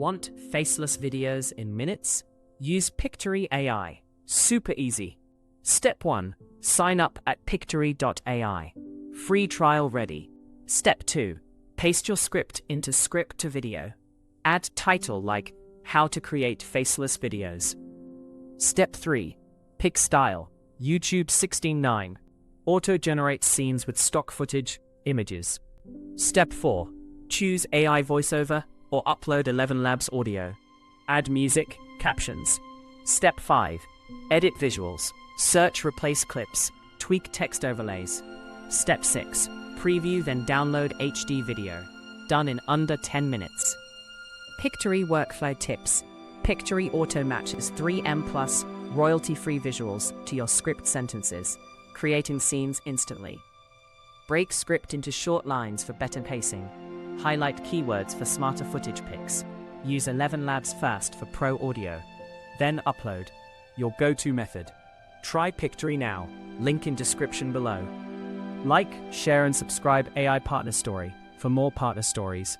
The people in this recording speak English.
Want faceless videos in minutes? Use Pictory AI. Super easy. Step 1. Sign up at Pictory.ai. Free trial ready. Step 2. Paste your script into script to video. Add title like How to Create Faceless Videos. Step 3. Pick style. YouTube 16:9. Auto-generate scenes with stock footage, images. Step 4. Choose AI voiceover or upload ElevenLabs audio. Add music, captions. Step 5. Edit visuals. Search, replace clips. Tweak text overlays. Step 6. Preview then download HD video. Done in under 10 minutes. Pictory workflow tips. Pictory auto matches 3M plus royalty-free visuals to your script sentences, creating scenes instantly. Break script into short lines for better pacing. Highlight keywords for smarter footage picks. Use ElevenLabs first for pro audio. Then upload. Your go-to method. Try Pictory now. Link in description below. Like, share and subscribe AI Partner Story for more partner stories.